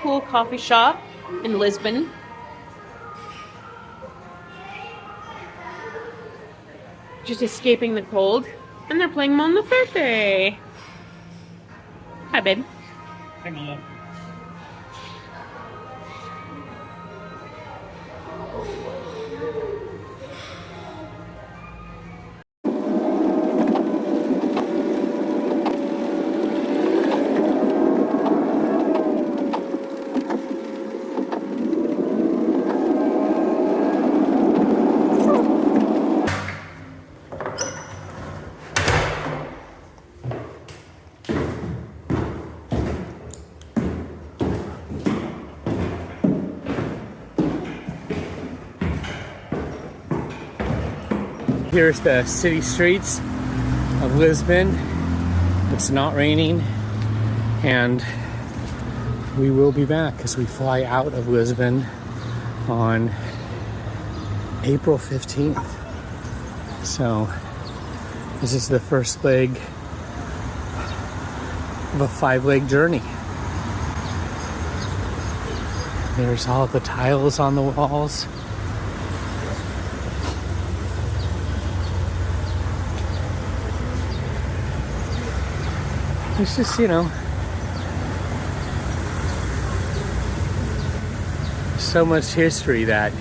cool coffee shop in Lisbon. Just escaping the cold. And they're playing Mon Laferte. Hi, babe. Hang on. Here's the city streets of Lisbon. It's not raining, and we will be back as we fly out of Lisbon on April 15th. So this is the first leg of a 5-leg journey. There's all the tiles on the walls. It's just, you know, so much history that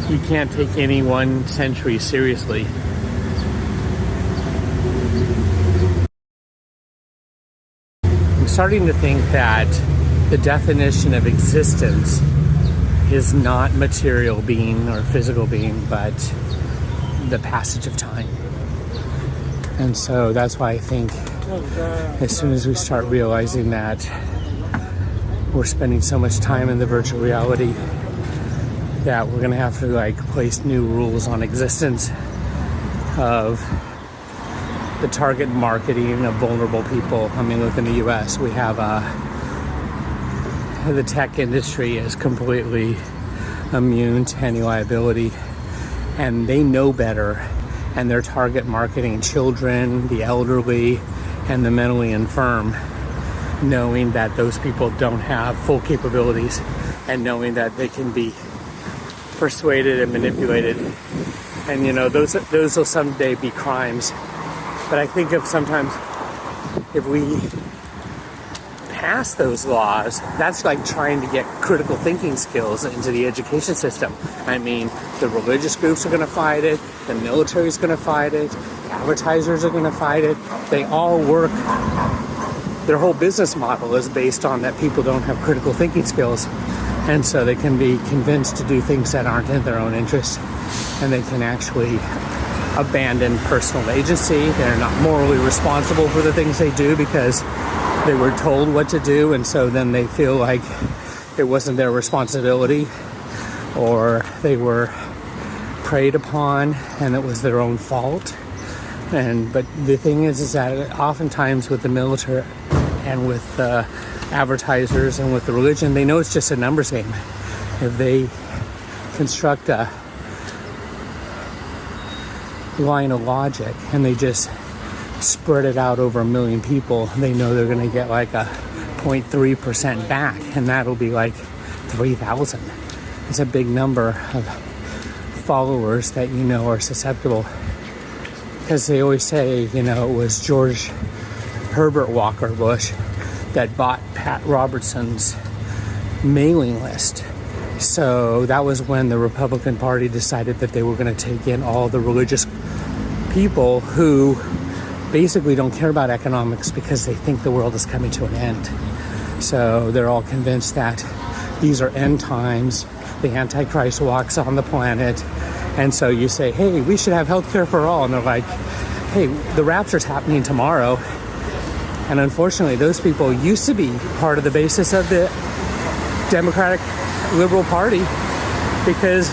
you can't take any one century seriously. I'm starting to think that the definition of existence is not material being or physical being, but the passage of time. And so that's why I think as soon as we start realizing that we're spending so much time in the virtual reality, that we're gonna have to like place new rules on existence of the target marketing of vulnerable people. I mean, look, in the US, we have the tech industry is completely immune to any liability, and they know better. And their target marketing children, the elderly, and the mentally infirm, knowing that those people don't have full capabilities and knowing that they can be persuaded and manipulated. And you know, those will someday be crimes. But I think sometimes if we pass those laws, that's like trying to get critical thinking skills into the education system. I mean, the religious groups are going to fight it, the military is going to fight it, advertisers are going to fight it. They all work, their whole business model is based on that people don't have critical thinking skills, and so they can be convinced to do things that aren't in their own interest, and they can actually abandon personal agency. They're not morally responsible for the things they do because they were told what to do, and so then they feel like it wasn't their responsibility, or they were preyed upon and it was their own fault. But the thing is that oftentimes with the military and with the advertisers and with the religion, they know it's just a numbers game. If they construct a line of logic and they just spread it out over 1 million people, they know they're going to get like a 0.3% back, and that'll be like 3,000. It's a big number of followers that you know are susceptible, because they always say, you know, it was George Herbert Walker Bush that bought Pat Robertson's mailing list. So that was when the Republican Party decided that they were going to take in all the religious people who basically don't care about economics because they think the world is coming to an end. So they're all convinced that these are end times. The Antichrist walks on the planet. And so you say, hey, we should have healthcare for all. And they're like, hey, the rapture's happening tomorrow. And unfortunately, those people used to be part of the basis of the Democratic Liberal Party because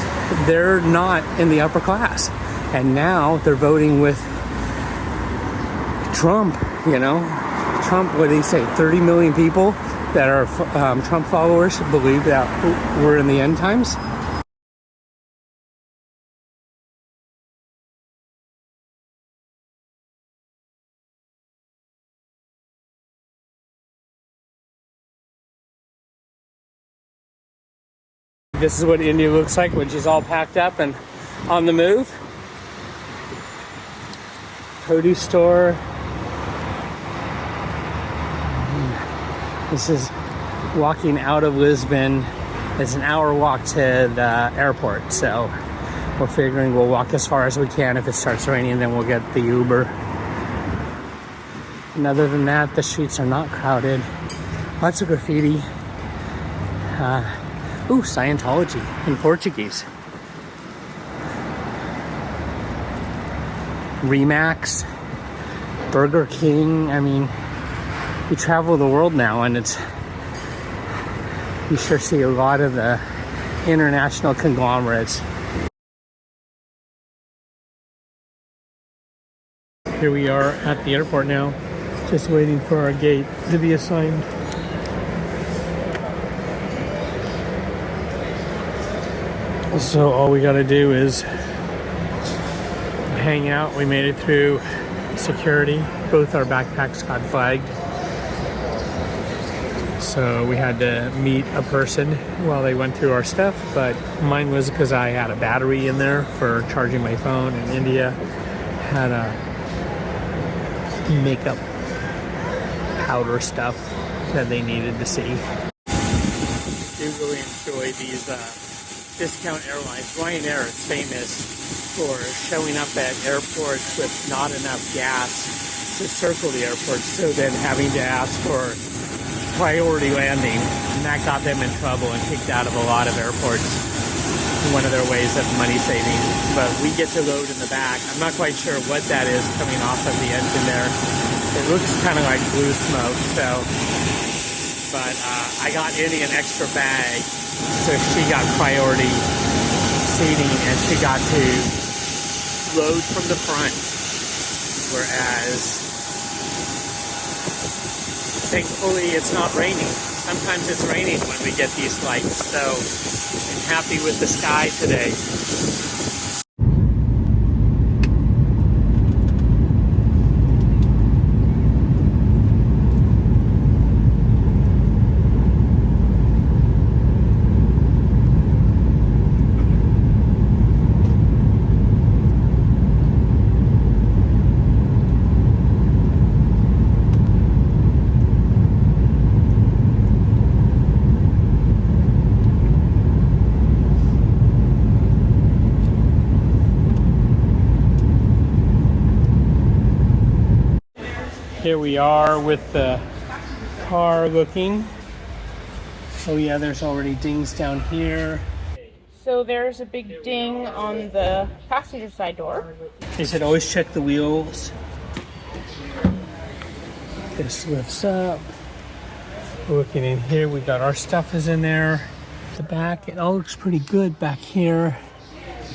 they're not in the upper class. And now they're voting with Trump, you know. Trump, what did he say? 30 million people that are Trump followers believe that we're in the end times. This is what India looks like when she's all packed up and on the move. Produce store. This is walking out of Lisbon. It's an hour walk to the airport, so we're figuring we'll walk as far as we can. If it starts raining, then we'll get the Uber. And other than that, the streets are not crowded. Lots of graffiti. Ooh, Scientology in Portuguese. Remax, Burger King. I mean, we travel the world now, and you sure see a lot of the international conglomerates. Here we are at the airport now, just waiting for our gate to be assigned. So all we gotta do is hang out. We made it through security. Both our backpacks got flagged. So we had to meet a person while they went through our stuff, but mine was because I had a battery in there for charging my phone, and India had a makeup powder stuff that they needed to see. I do really enjoy these discount airlines. Ryanair is famous for showing up at airports with not enough gas to circle the airport, so then having to ask for priority landing, and that got them in trouble and kicked out of a lot of airports. One of their ways of money saving. But we get to load in the back. I'm not quite sure what that is coming off of the engine there. It looks kind of like blue smoke, so. But I got Indy an extra bag, so she got priority seating, and she got to load from the front, whereas thankfully it's not raining. Sometimes it's raining when we get these flights, so I'm happy with the sky today. Here we are with the car looking. Oh yeah, there's already dings down here. So there's a big ding on the passenger side door. They said always check the wheels. This lifts up. Looking in here, we got our stuff is in there. The back, it all looks pretty good back here.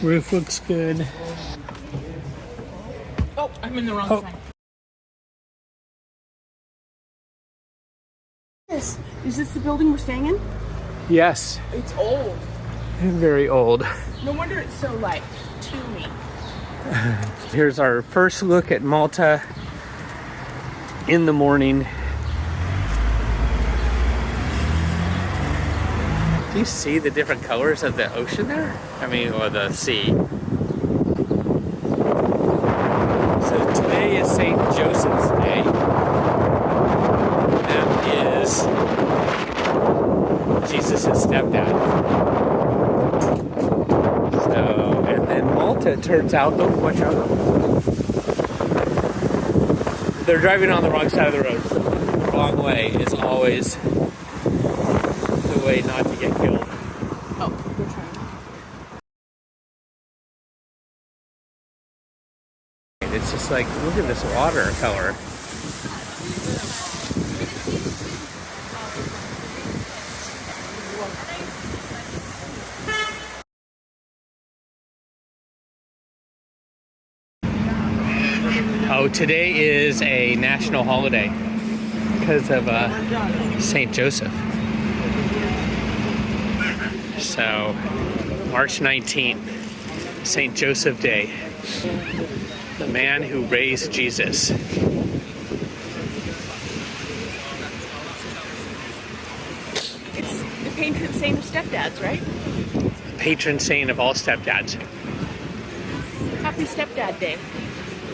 Roof looks good. Oh, I'm in the wrong side. Is this the building we're staying in? Yes. It's old. Very old. No wonder it's so like toomy. Here's our first look at Malta in the morning. Do you see the different colors of the ocean there? I mean, or the sea. So today is St. Joseph's Day. That is Jesus' stepdad. So, and then Malta turns out, oh, watch out. They're driving on the wrong side of the road. The wrong way is always the way not to get killed. Oh, we're trying. It's just like, look at this water color. Oh, today is a national holiday because of St. Joseph. So, March 19th, St. Joseph Day. The man who raised Jesus. It's the patron saint of stepdads, right? patron saint of all stepdads. Happy Stepdad Day.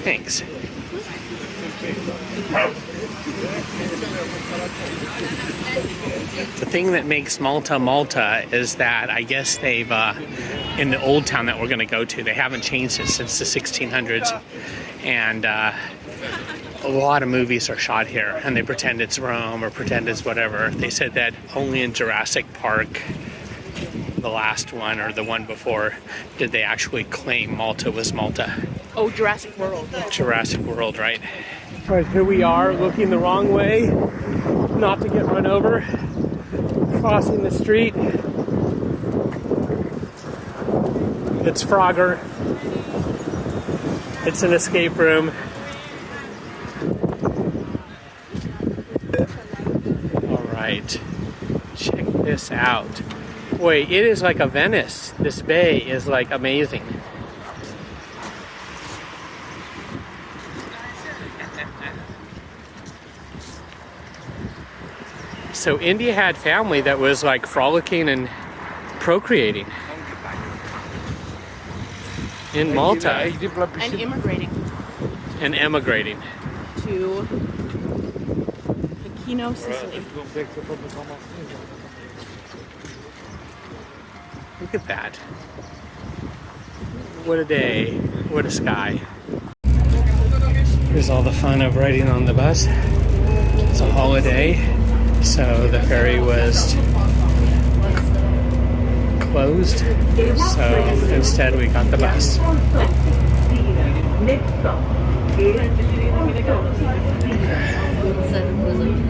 Thanks. The thing that makes Malta Malta is that I guess they've, in the old town that we're going to go to, they haven't changed it since the 1600s. And a lot of movies are shot here, and they pretend it's Rome or pretend it's whatever. They said that only in Jurassic Park, the last one or the one before, did they actually claim Malta was Malta. Oh, Jurassic World. Jurassic World, right? All right, here we are, looking the wrong way, not to get run over, crossing the street. It's Frogger. It's an escape room. All right, check this out. Boy, it is like a Venice. This bay is like amazing. So India had family that was like frolicking and procreating in Malta. And immigrating. And emigrating. To Aquino, Sicily. Look at that. What a day. What a sky. Here's all the fun of riding on the bus. It's a holiday, so the ferry was closed. So instead we got the bus.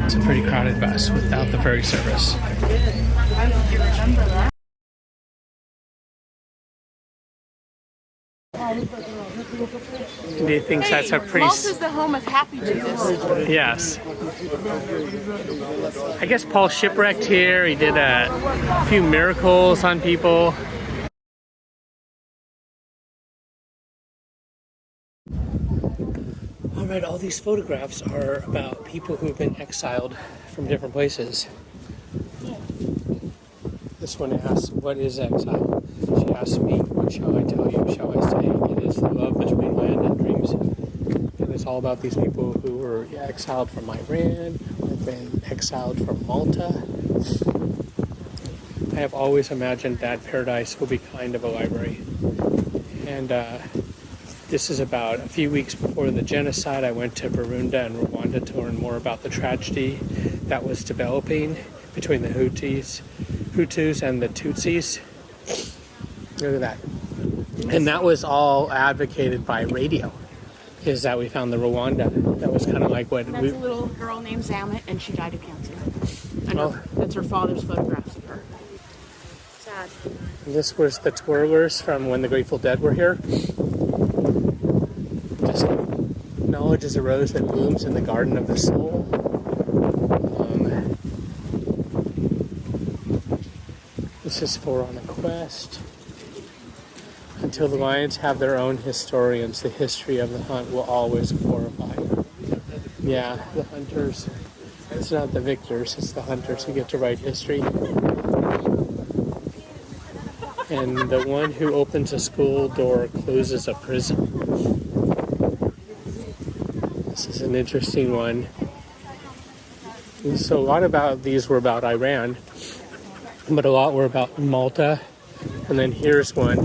It's a pretty crowded bus without the ferry service. Do you think that's a pretty... Malta's the home of Happy Jesus. Yes. I guess Paul shipwrecked here. He did a few miracles on people. All right, all these photographs are about people who've been exiled from different places. This one asks, what is exile? She asked me, what shall I tell you? Shall I say, it is the love between land and dreams. And it's all about these people who were exiled from Iran, or been exiled from Malta. I have always imagined that paradise will be kind of a library. And this is about a few weeks before the genocide. I went to Burundi and Rwanda to learn more about the tragedy that was developing between the Hutus and the Tutsis. Look at that. And that was all advocated by radio, is that we found the Rwanda. That was kind of like what... That's a little girl named Zamet, and she died of cancer. And that's her father's photographs of her. Sad. This was the twirlers from when the Grateful Dead were here. Just knowledge is a rose that blooms in the garden of the soul. This is for On a Quest. Until the lions have their own historians, the history of the hunt will always glorify. Yeah, the hunters. It's not the victors, it's the hunters who get to write history. And the one who opens a school door closes a prison. This is an interesting one. And so a lot about these were about Iran, but a lot were about Malta. And then here's one.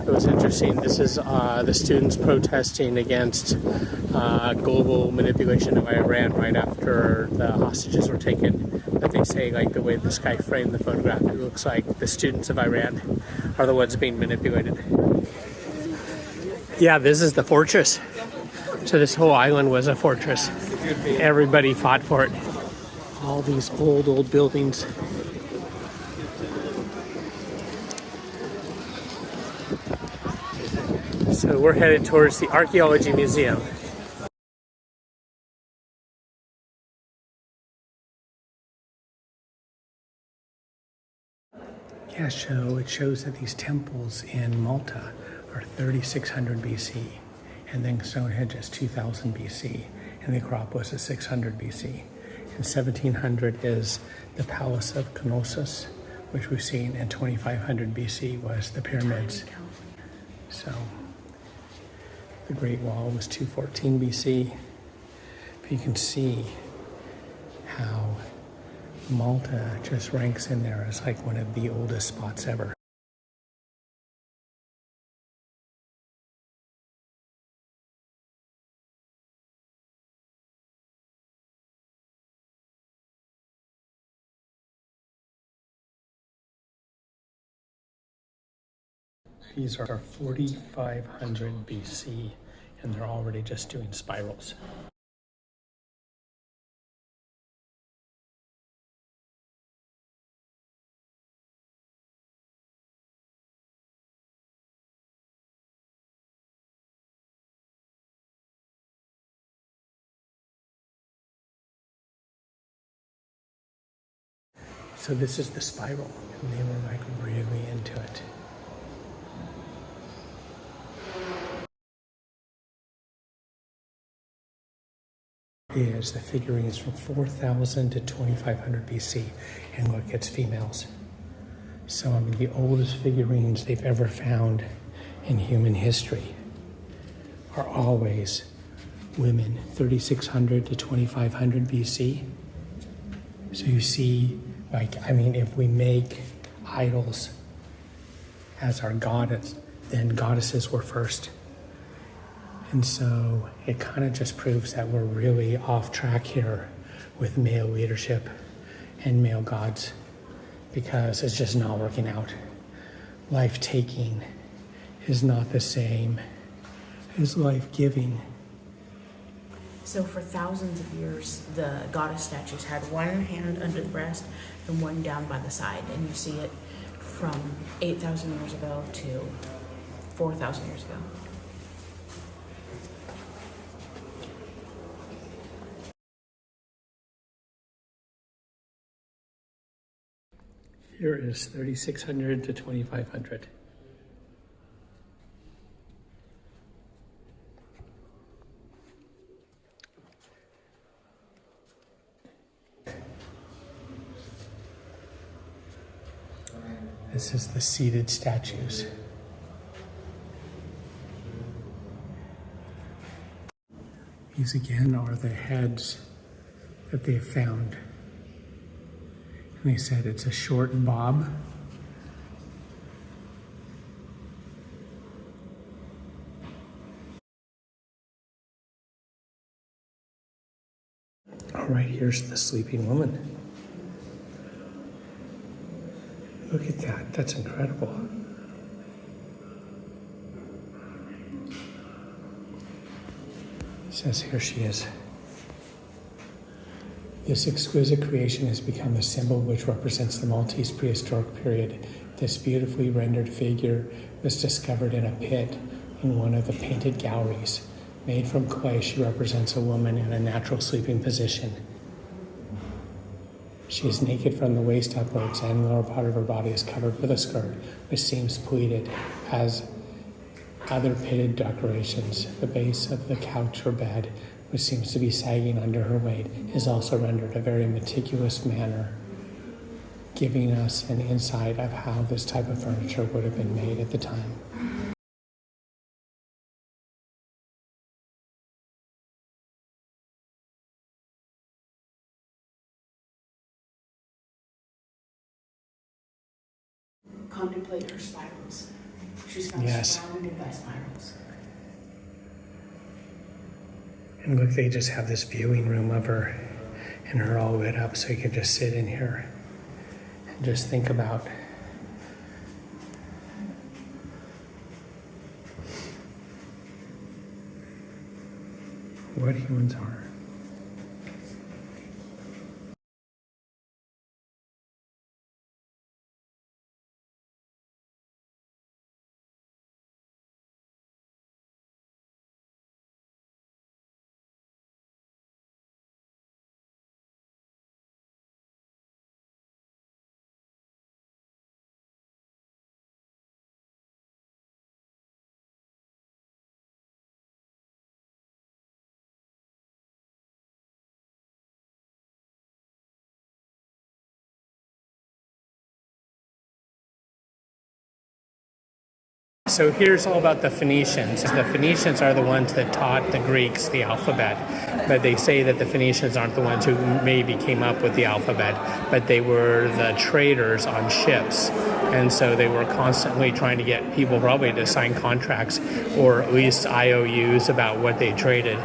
It was interesting. This is the students protesting against global manipulation of Iran right after the hostages were taken. But they say, like, the way this guy framed the photograph, it looks like the students of Iran are the ones being manipulated. Yeah, this is the fortress. So this whole island was a fortress. Everybody fought for it. All these old buildings. So we're headed towards the Archaeology Museum. Yeah, so it shows that these temples in Malta are 3600 BC, and then Stonehenge is 2000 BC, and the Acropolis is 600 BC. And 1700 is the Palace of Knossos, which we've seen in 2500 BC was the pyramids. So the Great Wall was 214 BC. But you can see how Malta just ranks in there as like one of the oldest spots ever. These are 4500 BC, and they're already just doing spirals. So this is the spiral, and they were like really into it. Is the figurines from 4000 to 2500 BC, and look, it's females. So I mean, the oldest figurines they've ever found in human history are always women, 3600 to 2500 BC. So you see, like, I mean, if we make idols as our goddess, then goddesses were first. And so it kind of just proves that we're really off track here with male leadership and male gods, because it's just not working out. Life-taking is not the same as life-giving. So for thousands of years, the goddess statues had one hand under the breast and one down by the side. And you see it from 8,000 years ago to 4,000 years ago. Here is 3600 to 2500. This is the seated statues. These again are the heads that they have found. And they said it's a short bob. All right, here's the sleeping woman. Look at that, that's incredible. It says here she is. This exquisite creation has become a symbol which represents the Maltese prehistoric period. This beautifully rendered figure was discovered in a pit in one of the painted galleries. Made from clay, she represents a woman in a natural sleeping position. She is naked from the waist upwards, and the lower part of her body is covered with a skirt, which seems pleated, as other pitted decorations. The base of the couch or bed, which seems to be sagging under her weight, is also rendered a very meticulous manner, giving us an insight of how this type of furniture would have been made at the time. Contemplate her spirals. She's found surrounded by spirals. And look, they just have this viewing room of her, and her all lit up so you can just sit in here and just think about what humans are. so here's all about the Phoenicians. The Phoenicians are the ones that taught the Greeks the alphabet, but they say that the Phoenicians aren't the ones who maybe came up with the alphabet, but they were the traders on ships. And so they were constantly trying to get people probably to sign contracts or at least IOUs about what they traded.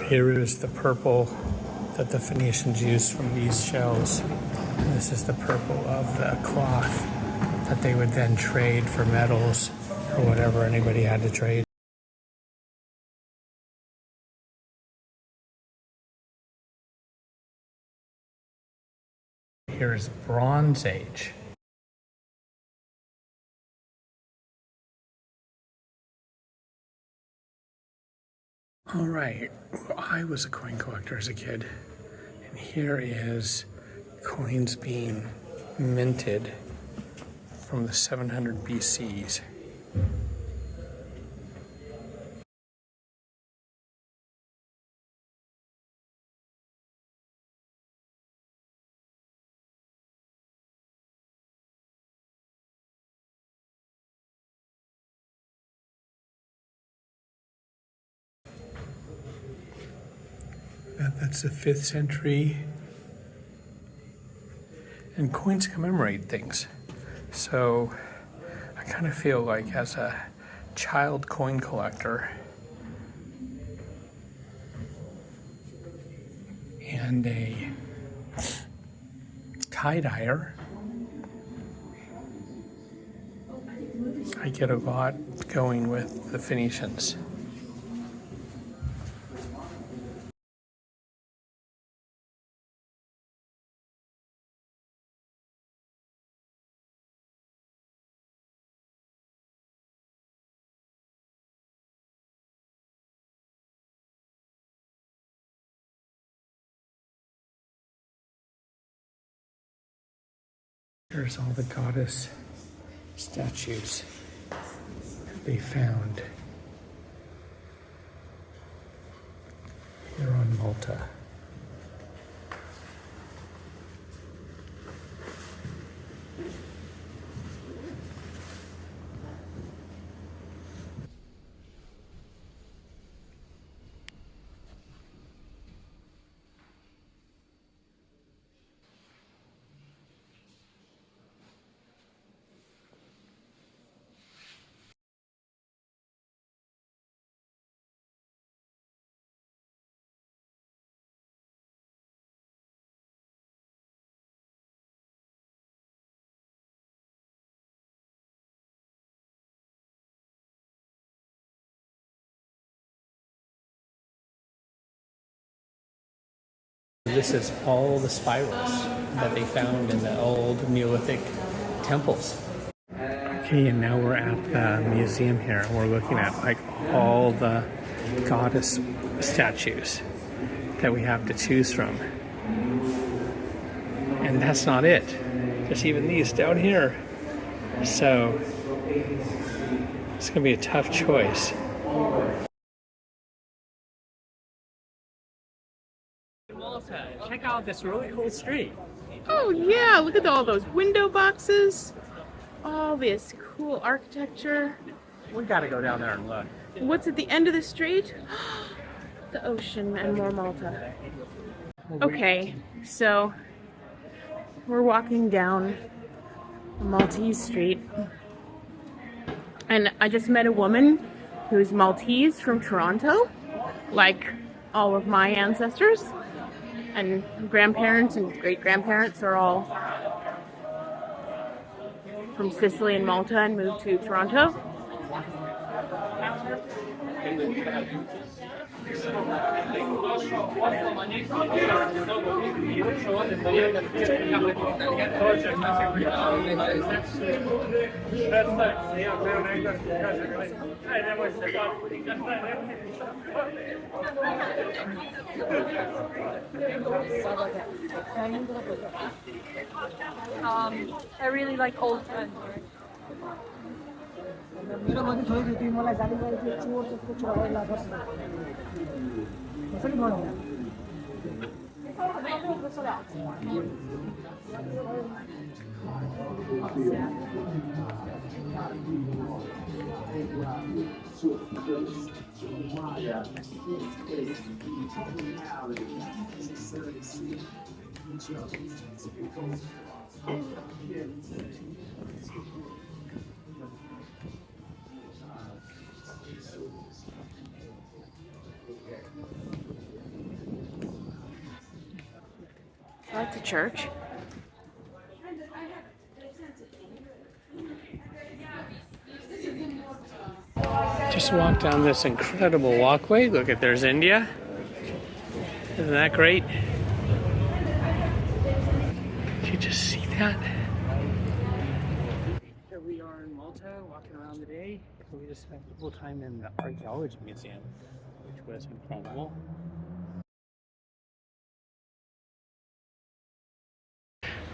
Here is the purple that the Phoenicians used from these shells. This is the purple of the cloth that they would then trade for metals or whatever anybody had to trade. Here is Bronze Age. All right, well, I was a coin collector as a kid, and here is coins being minted from the 700 BCs. That's the 5th century. And coins commemorate things. So I kind of feel like as a child coin collector and a tie-dyer, I get a lot going with the Phoenicians. Here's all the goddess statues they found here on Malta. This is all the spirals that they found in the old Neolithic temples. Okay, and now we're at the museum here, and we're looking at like all the goddess statues that we have to choose from. And that's not it. There's even these down here. So it's gonna be a tough choice. Check out this really cool street. Oh yeah, look at all those window boxes. All this cool architecture. We gotta go down there and look. What's at the end of the street? The ocean and more Malta. Okay, so we're walking down a Maltese street, and I just met a woman who's Maltese from Toronto, like all of my ancestors, and grandparents and great-grandparents are all from Sicily and Malta and moved to Toronto. I really like old friends. That's a church. Just walked down this incredible walkway. Look at, there's India. Isn't that great? Did you just see that? Here we are in Malta, walking around today. We just spent a little time in the archaeology museum, which was incredible.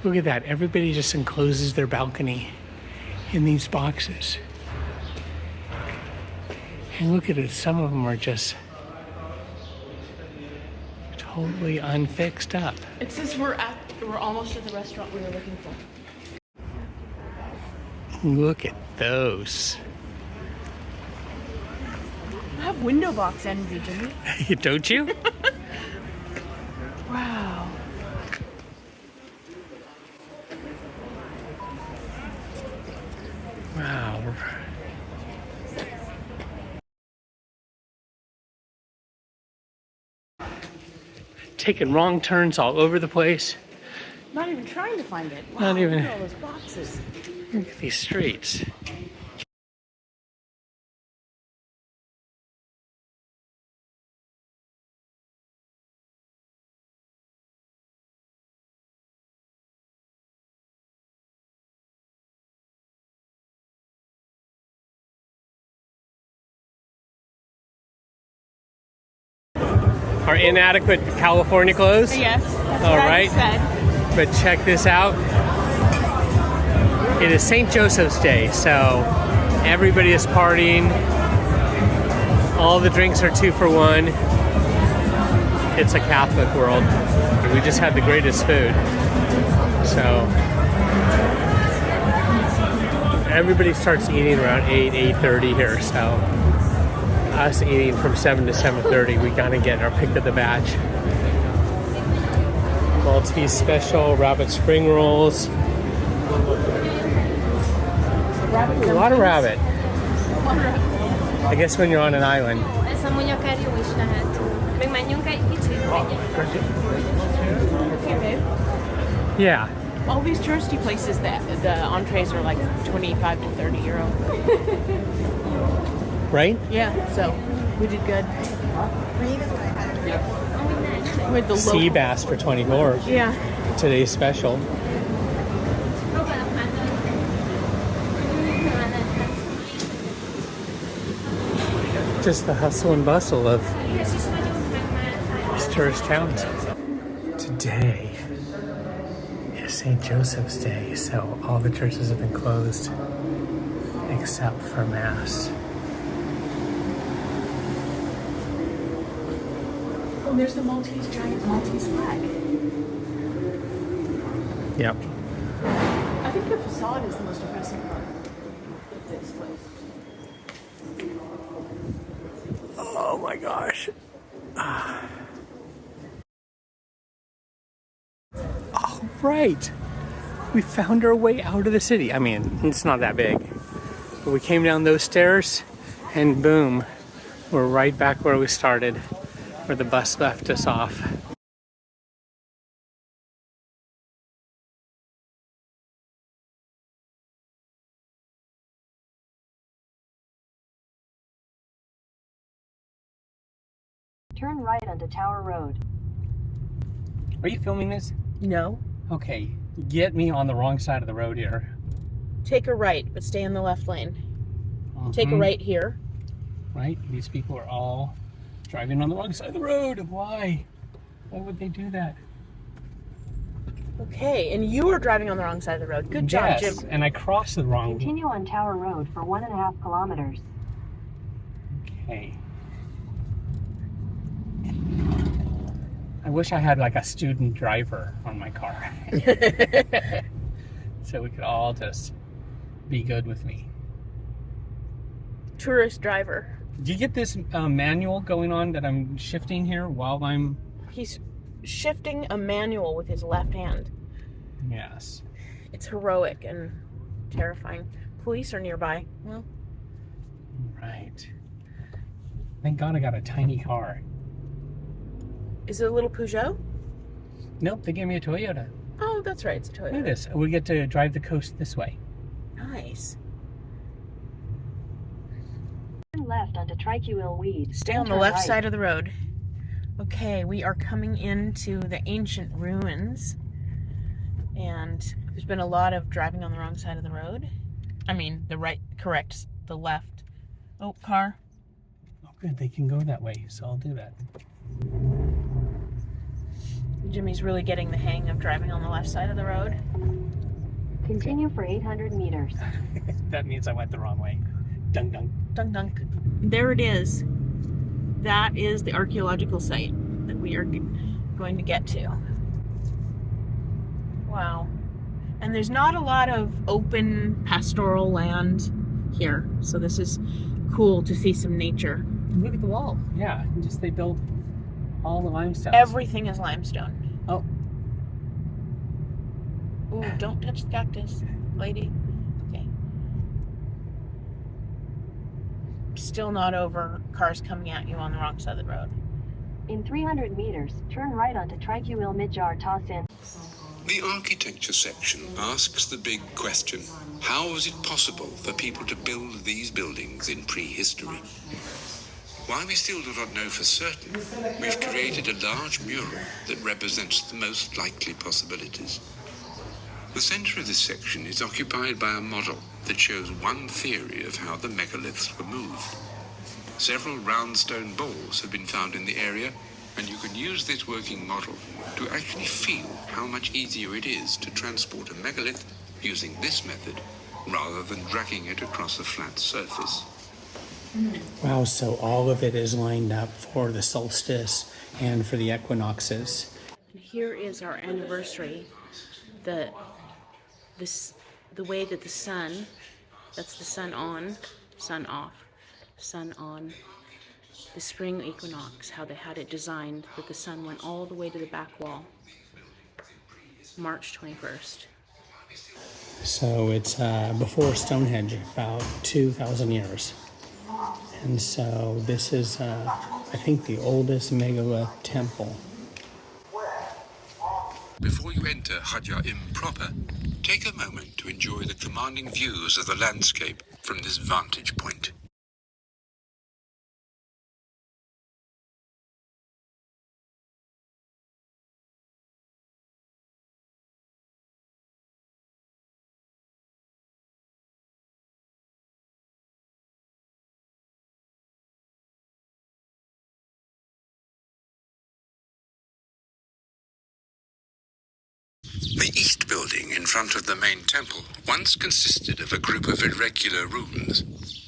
Look at that. Everybody just encloses their balcony in these boxes. And look at it. Some of them are just totally unfixed up. It says we're almost at the restaurant we were looking for. Look at those. I have window box envy, Jimmy. Don't you? Wow. Wow. Taking wrong turns all over the place. Not even trying to find it. Wow, Not even. look at all those boxes. Look at these streets. Our inadequate California clothes. Yes. That's All what right. I said. But check this out. It is St. Joseph's Day, so everybody is partying. All the drinks are 2 for 1. It's a Catholic world. We just had the greatest food. So everybody starts eating around 8:30 here. So us eating from 7 to 7:30, we gotta get our pick of the batch. Maltese special, rabbit spring rolls. A lot of rabbit. I guess when you're on an island. Yeah. All these touristy places, the entrees are like 25 to 30 euro. Right? Yeah, so we did good. With the Sea bass for 24. Yeah. Today's special. Just the hustle and bustle of these tourist towns. Today is St. Joseph's Day, so all the churches have been closed except for Mass. And there's the giant Maltese flag. Yep. I think the facade is the most impressive part of this place. Oh my gosh. All right. We found our way out of the city. I mean, it's not that big. But we came down those stairs and boom, we're right back where we started, where the bus left us off. Turn right onto Tower Road. Are you filming this? No. Okay, get me on the wrong side of the road here. Take a right, but stay in the left lane. Take a right here. Right? These people are all driving on the wrong side of the road. Why? Why would they do that? Okay, and you were driving on the wrong side of the road. Good job, Jim. Yes, and I crossed the wrong. Continue on Tower Road for 1.5 kilometers. Okay. I wish I had like a student driver on my car. So we could all just be good with me. Tourist driver. Do you get this manual going on that I'm shifting here while I'm... He's shifting a manual with his left hand. Yes. It's heroic and terrifying. Police are nearby. Well, Right. Thank God I got a tiny car. is it a little Peugeot? Nope, they gave me a Toyota. Oh, that's right. It's a Toyota. Look at this. We get to drive the coast this way. Nice. Turn left onto Tricuil Weed. Stay on the Turn left right. side of the road. Okay, we are coming into the ancient ruins. And there's been a lot of driving on the wrong side of the road. I mean, the right, correct, the left. Oh, car. Oh, good. They can go that way, so I'll do that. Jimmy's really getting the hang of driving on the left side of the road. Continue for 800 meters. That means I went the wrong way. Dunk, dunk. Dunk dunk. There it is. That is the archaeological site that we are going to get to. Wow. And there's not a lot of open pastoral land here. So this is cool to see some nature. Look at the wall. Yeah, just they built all the limestone. Everything is limestone. Oh. Ooh, don't touch the cactus, lady. Okay. Still not over cars coming at you on the wrong side of the road. In 300 meters, turn right onto Tricuil Midjar Tassin. The architecture section asks the big question: how was it possible for people to build these buildings in prehistory? While we still do not know for certain, we've created a large mural that represents the most likely possibilities. The center of this section is occupied by a model that shows one theory of how the megaliths were moved. Several round stone balls have been found in the area, and you can use this working model to actually feel how much easier it is to transport a megalith using this method rather than dragging it across a flat surface. Wow, so all of it is lined up for the solstice and for the equinoxes. Here is our anniversary. The way that the sun, that's the sun on, sun off, sun on, the spring equinox, how they had it designed that the sun went all the way to the back wall, March 21st. So it's before Stonehenge, about 2,000 years. And so this is, I think, the oldest megalith temple. Before you enter Hadja-Im proper, take a moment to enjoy the commanding views of the landscape from this vantage point. The east building in front of the main temple once consisted of a group of irregular rooms.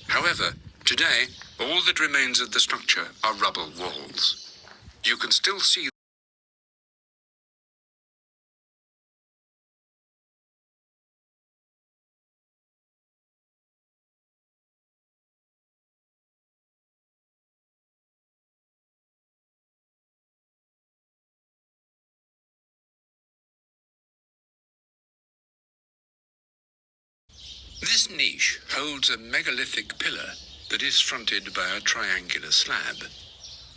However, today, all that remains of the structure are rubble walls. You can still see this niche holds a megalithic pillar that is fronted by a triangular slab.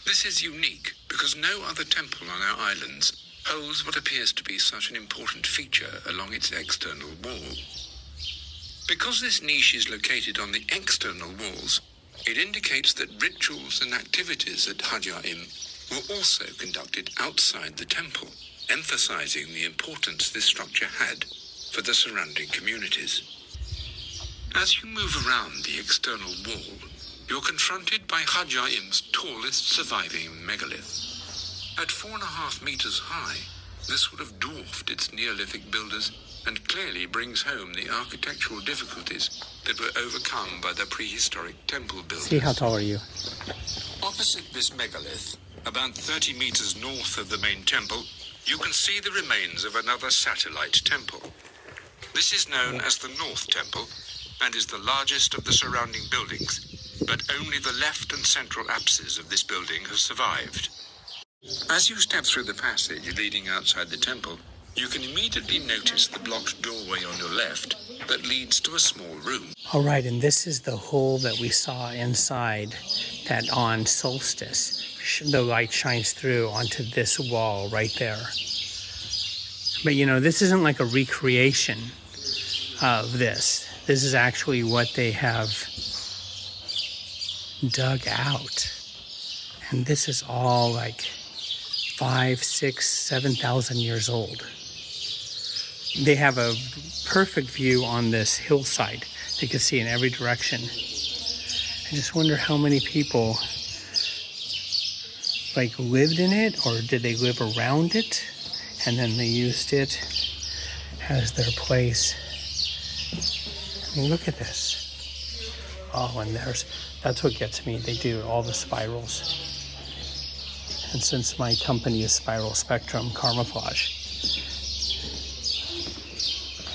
This is unique because no other temple on our islands holds what appears to be such an important feature along its external wall. Because this niche is located on the external walls, it indicates that rituals and activities at Hadja-Im were also conducted outside the temple, emphasizing the importance this structure had for the surrounding communities. As you move around the external wall, you're confronted by Hadja-Im's tallest surviving megalith. At 4.5 meters high, This would have dwarfed its Neolithic builders and clearly brings home the architectural difficulties that were overcome by the prehistoric temple builders. See, how tall are you? Opposite this megalith, about 30 meters north of the main temple, you can see the remains of another satellite temple. This is known as the North Temple and is the largest of the surrounding buildings, but only the left and central apses of this building have survived. As you step through the passage leading outside the temple, you can immediately notice the blocked doorway on your left that leads to a small room. All right, and this is the hole that we saw inside, that on solstice, the light shines through onto this wall right there. But you know, this isn't like a recreation of this. This is actually what they have dug out. And this is all like 5, 6, 7,000 years old. They have a perfect view on this hillside. You can see in every direction. I just wonder how many people like lived in it, or did they live around it and then they used it as their place. I mean, look at this. Oh, and that's what gets me. They do all the spirals. And since my company is Spiral Spectrum Camouflage.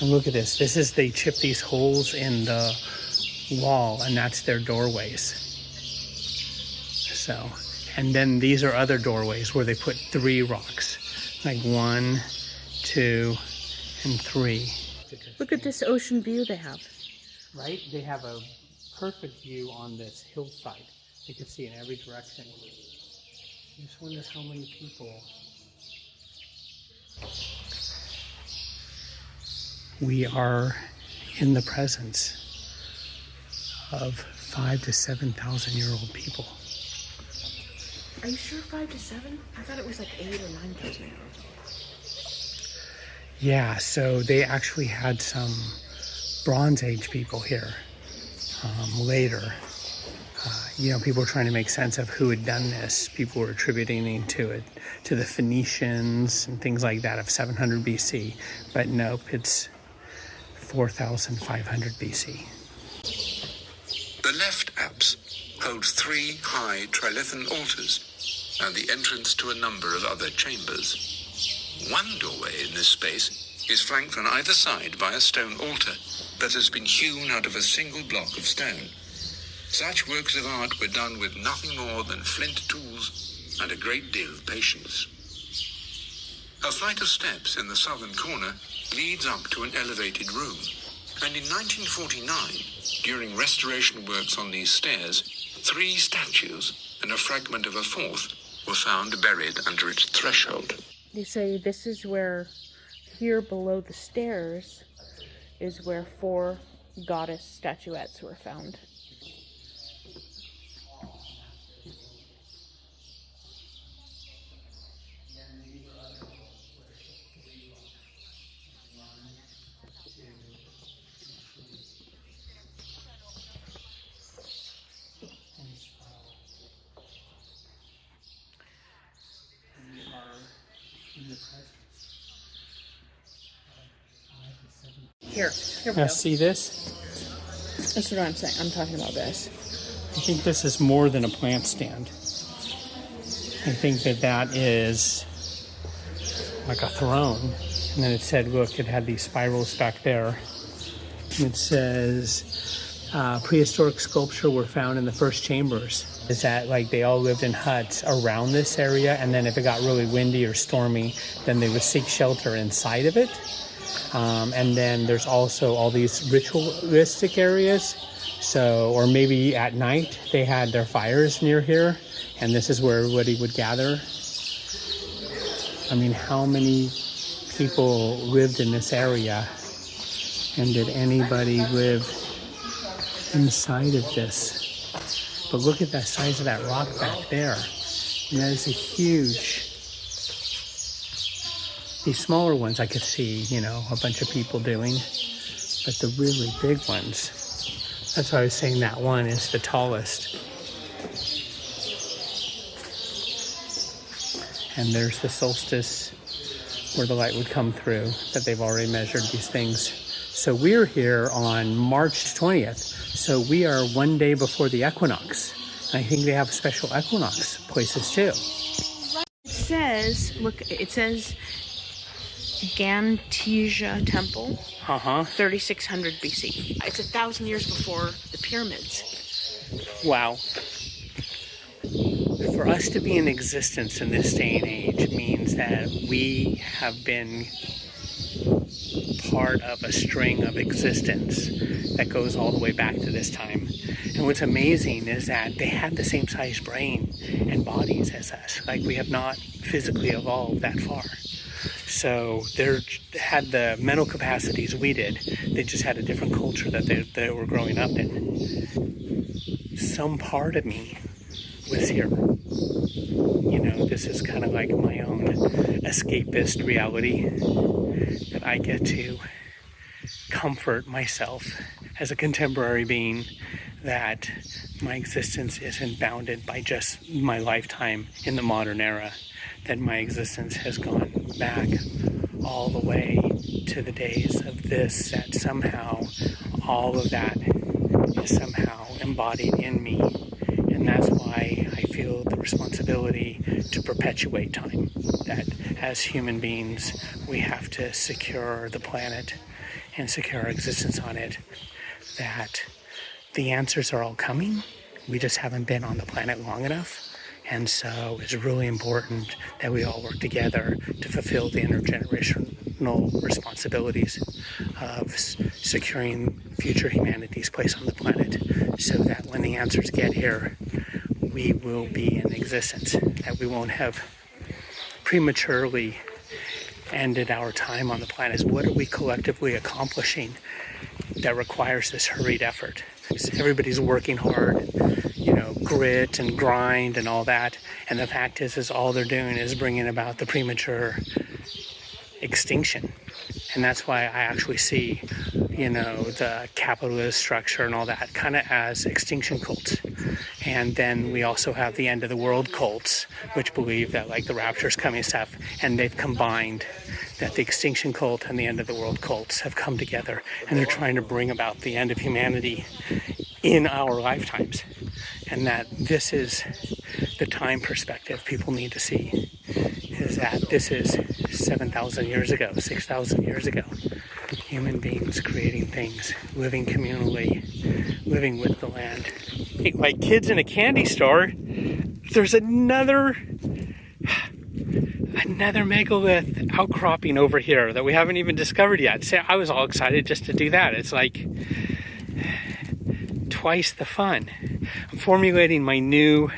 And look at this. They chip these holes in the wall, and that's their doorways. So, and then these are other doorways where they put 3 rocks. Like 1, 2, and 3. Look at this ocean view they have. Right? They have a perfect view on this hillside. You can see in every direction. I just wonder how many people. We are in the presence of 5,000 to 7,000 year old people. Are you sure 5 to 7? I thought it was like 8 or 9,000 years old. Yeah, so they actually had some Bronze Age people here later. People were trying to make sense of who had done this. People were attributing it to the Phoenicians and things like that of 700 BC. But nope, it's 4,500 BC. The left apse holds 3 high trilithon altars and the entrance to a number of other chambers. One doorway in this space is flanked on either side by a stone altar that has been hewn out of a single block of stone. Such works of art were done with nothing more than flint tools and a great deal of patience. A flight of steps in the southern corner leads up to an elevated room, and in 1949, during restoration works on these stairs, 3 statues and a fragment of a 4th were found buried under its threshold. They say this is where, here below the stairs, is where 4 goddess statuettes were found. Here we Now go. see this? That's what I'm saying. I'm talking about this. I think this is more than a plant stand. I think that is like a throne. And then it said, look, it had these spirals back there. And it says, prehistoric sculpture were found in the first chambers. Is that like they all lived in huts around this area, and then if it got really windy or stormy, then they would seek shelter inside of it. And then there's also all these ritualistic areas. So, or maybe at night they had their fires near here, and this is where everybody would gather. I mean, how many people lived in this area? And did anybody live inside of this? But look at the size of that rock back there. And that is a huge. These smaller ones I could see, a bunch of people doing. But the really big ones, that's why I was saying that one is the tallest. And there's the solstice where the light would come through, that they've already measured these things. So we're here on March 20th. So we are one day before the equinox. And I think they have special equinox places too. It says, look, it says Ganteja Temple, 3600 BC. It's 1,000 years before the pyramids. Wow. For us to be in existence in this day and age means that we have been part of a string of existence that goes all the way back to this time. And what's amazing is that they had the same size brain and bodies as us. Like, we have not physically evolved that far. So they had the mental capacities we did. They just had a different culture that they were growing up in. Some part of me was here. You know, this is kind of like my own escapist reality that I get to comfort myself as a contemporary being, that my existence isn't bounded by just my lifetime in the modern era, that my existence has gone back all the way to the days of this, that somehow all of that is somehow embodied in me. And that's why I feel the responsibility to perpetuate time, that as human beings we have to secure the planet and secure our existence on it, that the answers are all coming. We just haven't been on the planet long enough. And so it's really important that we all work together to fulfill the intergenerational responsibilities of securing future humanity's place on the planet, so that when the answers get here, we will be in existence, that we won't have prematurely ended our time on the planet. What are we collectively accomplishing that requires this hurried effort? Everybody's working hard, you know, grit and grind and all that, and the fact is all they're doing is bringing about the premature extinction. And that's why I actually see, you know, the capitalist structure and all that kind of as extinction cults. And then we also have the end of the world cults, which believe that, like, the rapture's coming and stuff, and they've combined that the extinction cult and the end of the world cults have come together, and they're trying to bring about the end of humanity in our lifetimes. And that this is the time perspective people need to see, is that this is 7,000 years ago, 6,000 years ago. Human beings creating things, living communally, living with the land. Like kids in a candy store, there's another megalith outcropping over here that we haven't even discovered yet. So I was all excited just to do that. It's like twice the fun. I'm formulating my new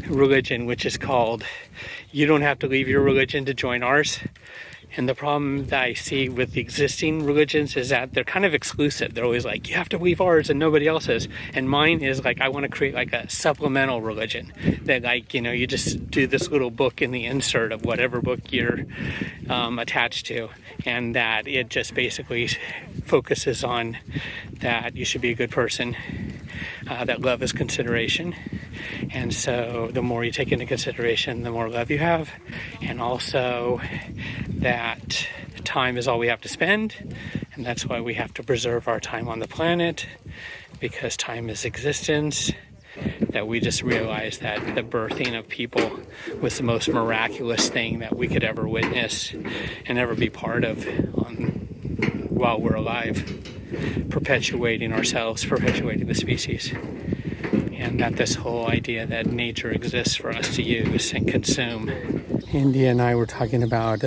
religion, which is called "You Don't Have to Leave Your Religion to Join Ours." And the problem that I see with the existing religions is that they're kind of exclusive. They're always like, you have to leave ours and nobody else's. And mine is like, I want to create like a supplemental religion that, like, you know, you just do this little book in the insert of whatever book you're attached to. And that it just basically focuses on that you should be a good person, that love is consideration. And so the more you take into consideration, the more love you have. And also that time is all we have to spend. And that's why we have to preserve our time on the planet, because time is existence. That we just realized that the birthing of people was the most miraculous thing that we could ever witness and ever be part of while we're alive, perpetuating ourselves, perpetuating the species. And that this whole idea that nature exists for us to use and consume. India and I were talking about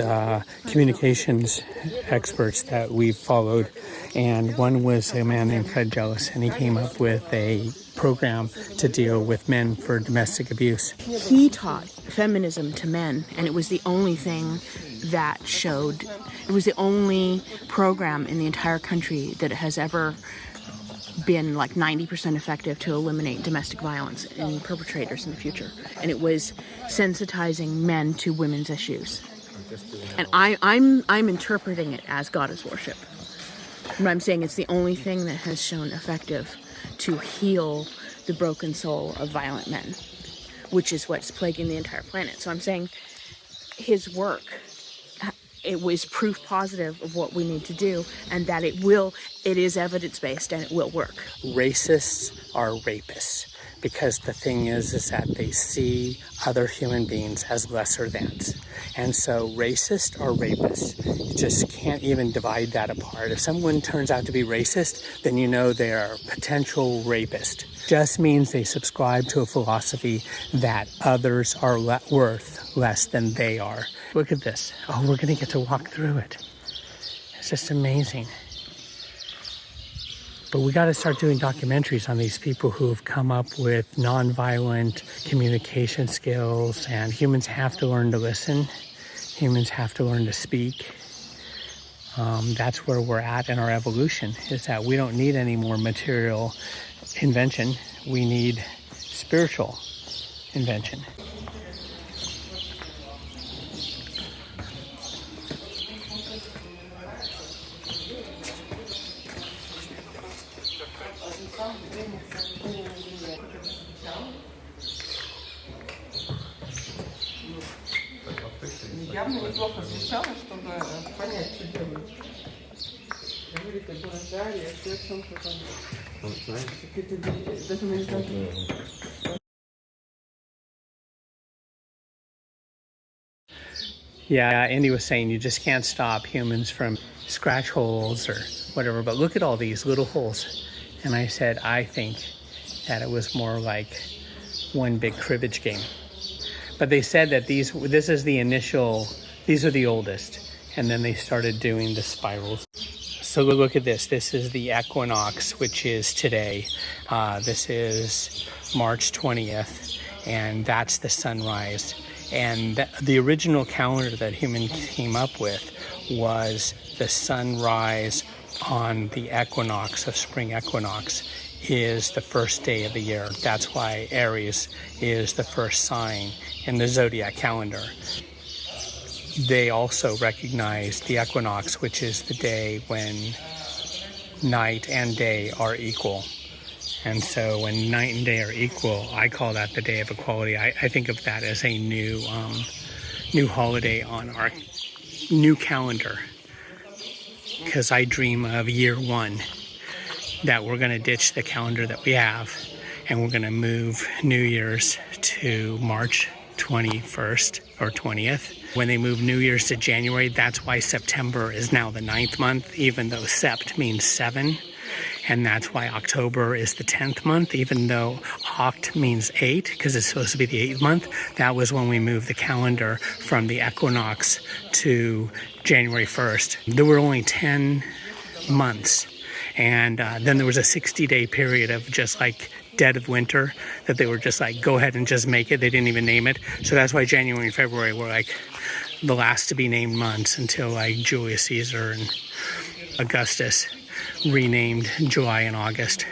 communications experts that we've followed, and one was a man named Fred Jealous, and he came up with a program to deal with men for domestic abuse. He taught feminism to men, and it was the only thing that showed, it was the only program in the entire country that has ever been like 90% effective to eliminate domestic violence in perpetrators in the future. And it was sensitizing men to women's issues. And I'm interpreting it as goddess worship. But I'm saying it's the only thing that has shown effective to heal the broken soul of violent men, which is what's plaguing the entire planet. So I'm saying his work it was proof positive of what we need to do, and that it is evidence-based and it will work. Racists are rapists, because the thing is that they see other human beings as lesser thans. And so racist or rapist, you just can't even divide that apart. If someone turns out to be racist, then you know they are a potential rapist. Just means they subscribe to a philosophy that others are worth less than they are. Look at this. Oh, we're gonna get to walk through it. It's just amazing. But we got to start doing documentaries on these people who have come up with nonviolent communication skills, and humans have to learn to listen. Humans have to learn to speak. That's where we're at in our evolution, is that we don't need any more material invention. We need spiritual invention. Явно неплохо звучало, чтобы понять, что делают. Говорит, это было жаре, а все о чем-то там. Даже на Yeah, Andy was saying you just can't stop humans from scratch holes or whatever, but look at all these little holes. And I said, I think that it was more like one big cribbage game. But they said that these are the oldest. And then they started doing the spirals. So look at this. This is the equinox, which is today. This is March 20th, and that's the sunrise. And the original calendar that humans came up with was the sunrise on the equinox of spring equinox is the first day of the year. That's why Aries is the first sign in the zodiac calendar. They also recognize the equinox, which is the day when night and day are equal. And so when night and day are equal, I call that the day of equality. I think of that as a new holiday on our new calendar, because I dream of year one, that we're going to ditch the calendar that we have, and we're going to move New Year's to March 21st or 20th. When they move New Year's to January, that's why September is now the 9th month, even though sept means 7. And that's why October is the 10th month, even though oct means 8, because it's supposed to be the 8th month. That was when we moved the calendar from the equinox to January 1st. There were only 10 months. And then there was a 60-day period of just like dead of winter that they were just like, go ahead and just make it. They didn't even name it. So that's why January and February were like the last to be named months until like Julius Caesar and Augustus renamed July and August.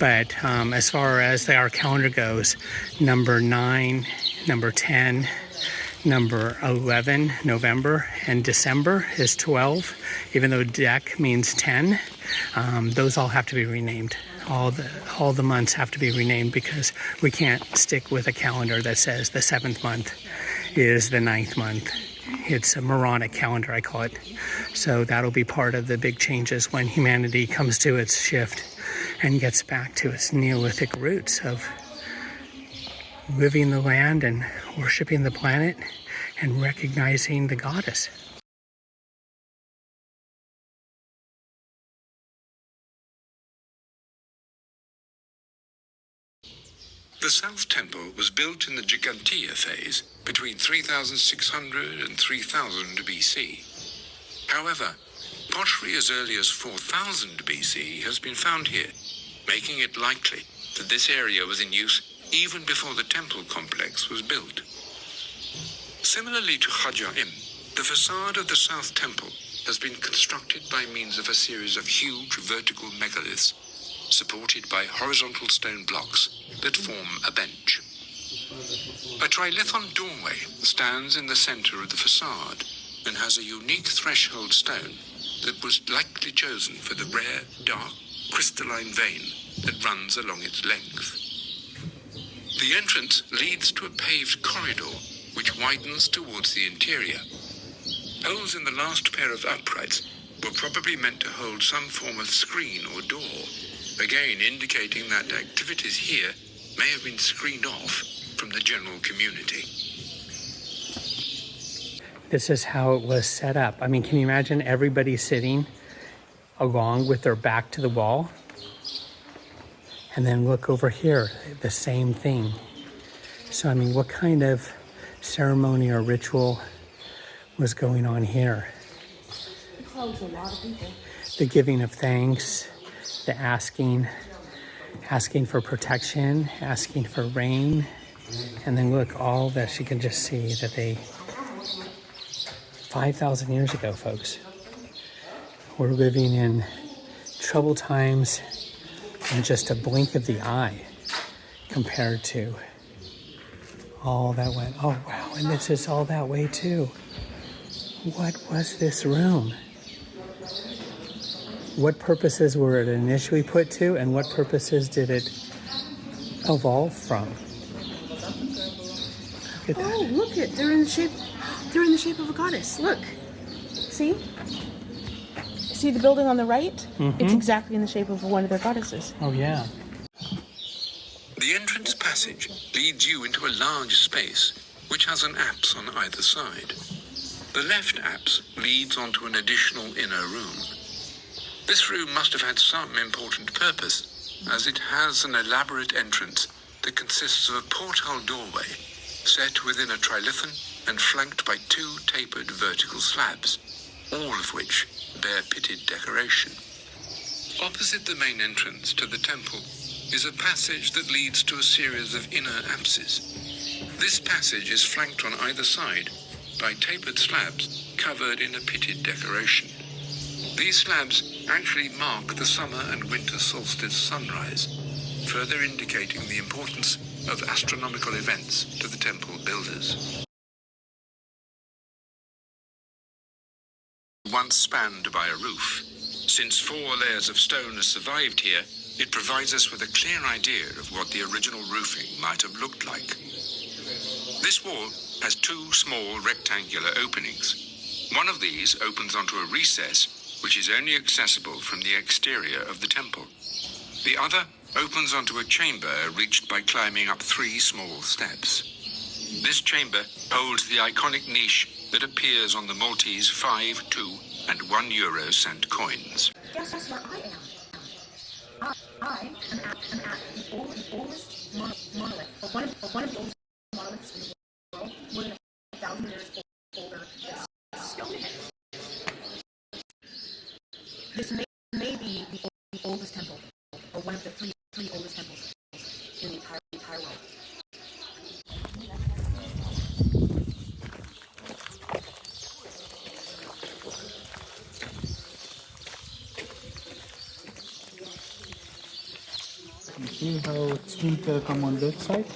But as far as our calendar goes, number 9, number 10, number 11, November, and December is 12. Even though Dec means 10, those all have to be renamed. All the months have to be renamed, because we can't stick with a calendar that says the 7th month is the 9th month. It's a moronic calendar, I call it. So that'll be part of the big changes when humanity comes to its shift and gets back to its Neolithic roots of living the land and worshiping the planet and recognizing the goddess. The South Temple was built in the Gigantea phase between 3600 and 3000 BC. However, pottery as early as 4000 BC has been found here, making it likely that this area was in use even before the temple complex was built. Similarly to Hajar-im, the facade of the South Temple has been constructed by means of a series of huge vertical megaliths supported by horizontal stone blocks that form a bench. A trilithon doorway stands in the center of the facade and has a unique threshold stone that was likely chosen for the rare, dark, crystalline vein that runs along its length. The entrance leads to a paved corridor which widens towards the interior. Holes in the last pair of uprights were probably meant to hold some form of screen or door, again indicating that activities here may have been screened off from the general community. This is how it was set up. I mean, can you imagine everybody sitting along with their back to the wall? And then look over here, the same thing. So, I mean, what kind of ceremony or ritual was going on here? It holds a lot of people. The giving of thanks, the asking for protection, asking for rain. And then look, all that you can just see that they, 5,000 years ago, folks, we're living in troubled times in just a blink of the eye compared to all that went. Oh, wow, and this is all that way too. What was this room? What purposes were it initially put to, and what purposes did it evolve from? Look at that. Oh, look it! They're in the shape of a goddess. Look, see? See the building on the right? Mm-hmm. It's exactly in the shape of one of their goddesses. Oh, yeah. The entrance passage leads you into a large space which has an apse on either side. The left apse leads onto an additional inner room. This room must have had some important purpose, as it has an elaborate entrance that consists of a porthole doorway set within a trilithon and flanked by two tapered vertical slabs, all of which bear pitted decoration. Opposite the main entrance to the temple is a passage that leads to a series of inner apses. This passage is flanked on either side by tapered slabs covered in a pitted decoration. These slabs actually mark the summer and winter solstice sunrise, further indicating the importance of astronomical events to the temple builders. Once spanned by a roof, since 4 layers of stone have survived here, it provides us with a clear idea of what the original roofing might have looked like. This wall has 2 small rectangular openings. One of these opens onto a recess which is only accessible from the exterior of the temple. The other opens onto a chamber reached by climbing up 3 small steps. This chamber holds the iconic niche that appears on the Maltese 5, 2, and 1 euro cent coins. Guess what I am? I am the oldest monolith, or one of the oldest monoliths in the world, more than 1,000 years older than Stonehenge. This may be the oldest temple, or one of the three oldest temples in the entire world. You see how it's winter come on that side?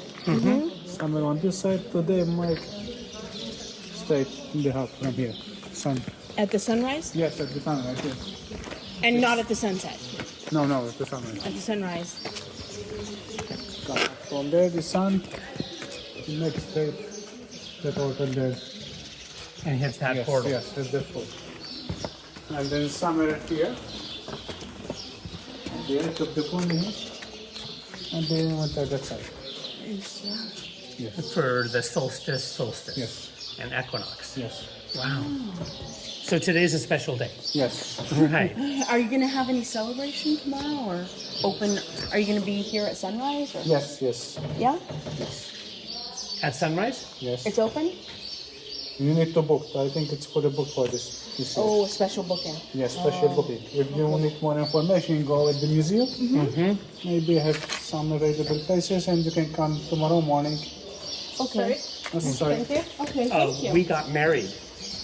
Summer on this side. Today might stay in the house from here. Sun. At the sunrise? Yes, at the sun right here. And not at the sunset. No, at the sunrise. At the sunrise. From there, the sun, the next day, that open there. And hits that portal. Yes, that's the portal. And then summer here. And the edge of the pond here. And then went to that side. Yes. For the solstice, Yes. and equinox. Yes. Wow. So today's a special day. Yes. Right. Are you going to have any celebration tomorrow, or open? Are you going to be here at sunrise? Or? Yes. Yeah? At sunrise? Yes. It's open? You need to book. I think it's for the book for this year. Oh, a special booking. Yes, special booking. If you need more information, go at the museum. Maybe have some available places, and you can come tomorrow morning. Okay. Sorry. Thank you. Okay, thank you. We got married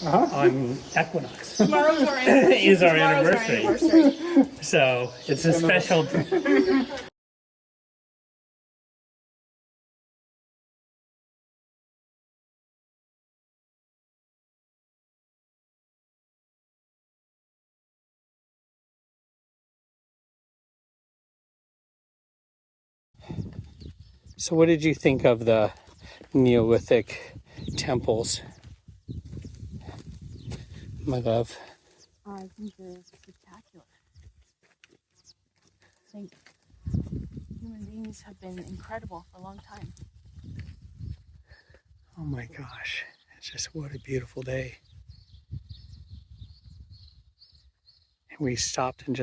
on equinox. Tomorrow's our anniversary. Is our Tomorrow's anniversary. So it's a special. So what did you think of the Neolithic temples? my love? I think they're spectacular. I think human beings have been incredible for a long time. Oh my gosh. It's just what a beautiful day. We stopped and just